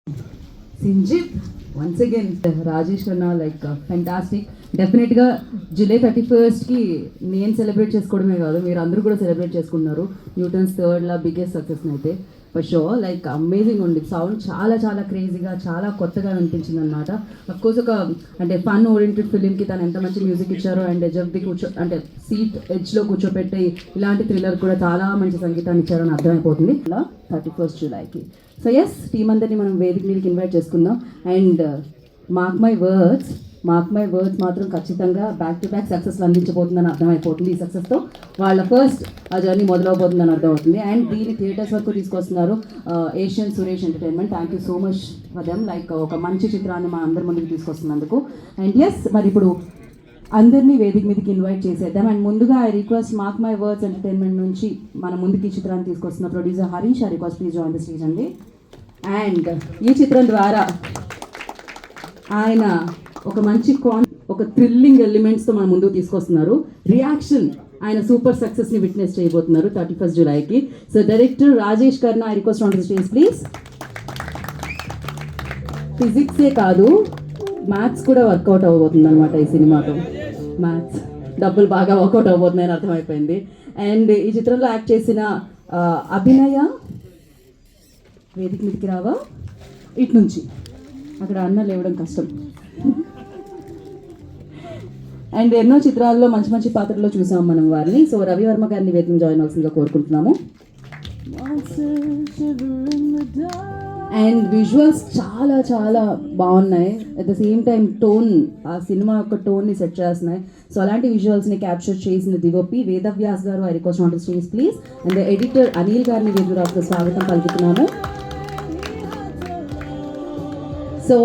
Sinjith once again Rajesh అన్న like fantastic. డెఫినెట్గా July 31st నేను సెలబ్రేట్ చేసుకోవడమే కాదు, మీరు అందరూ కూడా సెలబ్రేట్ చేసుకున్నారు న్యూటన్స్ థర్డ్లా బిగ్గెస్ట్ సక్సెస్ని అయితే. ఫర్ షో లైక్ అమేజింగ్ ఉంది. సౌండ్ చాలా చాలా క్రేజీగా చాలా కొత్తగా అనిపించింది అనమాట. అఫ్కోర్స్ ఒక అంటే ఫన్ ఓరియంటెడ్ ఫిలింకి తను ఎంత మంచి మ్యూజిక్ ఇచ్చారో అండ్ ఎడ్జ్కి అంటే సీట్ ఎడ్జ్లో కూర్చోపెట్టి ఇలాంటి థ్రిల్లర్ కూడా చాలా మంచి సంగీతాన్ని ఇచ్చారని అర్థమైపోతుంది ఇలా 31st జూలైకి. సో ఎస్, టీం అందరినీ మనం వేదిక మీదకి ఇన్వైట్ చేసుకుందాం. అండ్ మార్క్ మై వర్డ్స్ మాత్రం ఖచ్చితంగా బ్యాక్ టు బ్యాక్ సక్సెస్లు అందించబోతుందని అర్థమైపోతుంది. ఈ సక్సెస్తో వాళ్ళ ఫస్ట్ ఆ జర్నీ మొదలవబోతుందని అర్థమవుతుంది. అండ్ దీన్ని థియేటర్స్ వరకు తీసుకొస్తున్నారు Asian Suresh entertainment. Thank you so much for them. Like ఒక మంచి చిత్రాన్ని మా అందరి ముందుకు తీసుకొస్తున్నందుకు. అండ్ ఎస్, మరి ఇప్పుడు అందరినీ వేదిక మీదకి ఇన్వైట్ చేసేద్దాం. అండ్ ముందుగా I request mark my words entertainment నుంచి మన ముందుకి ఈ చిత్రాన్ని తీసుకొస్తున్న producer Harish, I request please join the stage అండి. అండ్ ఈ చిత్రం ద్వారా ఆయన ఒక మంచి ఒక థ్రిల్లింగ్ ఎలిమెంట్స్తో మన ముందుకు తీసుకొస్తున్నారు. రియాక్షన్ ఆయన సూపర్ సక్సెస్ని విట్నెస్ చేయబోతున్నారు 31st జూలైకి. So director Rajesh Karna, I request on the stage please. ఫిజిక్సే కాదు, మ్యాథ్స్ కూడా వర్కౌట్ అవ్వబోతుంది అనమాట ఈ సినిమాతో. మ్యాథ్స్ డబ్బులు బాగా వర్కౌట్ అవ్వబోతున్నాయని అర్థమైపోయింది. అండ్ ఈ చిత్రంలో యాక్ట్ చేసిన అభినయ, వేదిక మీదకి రావా, ఇటు నుంచి అక్కడ అన్న లేవడం కష్టం. అండ్ ఎన్నో చిత్రాల్లో మంచి మంచి పాత్రల్లో చూసాం మనం వారిని. సో రవివర్మ గారిని వేదిక జాయిన్ అవ్వాల్సిందిగా కోరుకుంటున్నాము. అండ్ విజువల్స్ చాలా చాలా బాగున్నాయి. At the same time tone, ఆ సినిమా యొక్క టోన్ని సెట్ చేస్తున్నాయి. సో అలాంటి విజువల్స్ని క్యాప్చర్ చేసిన దివోపి వేదవ్యాస్ గారు, I request on the stage please. And editor Anil గారిని వేదిక స్వాగతం పలుకుతున్నాము. సో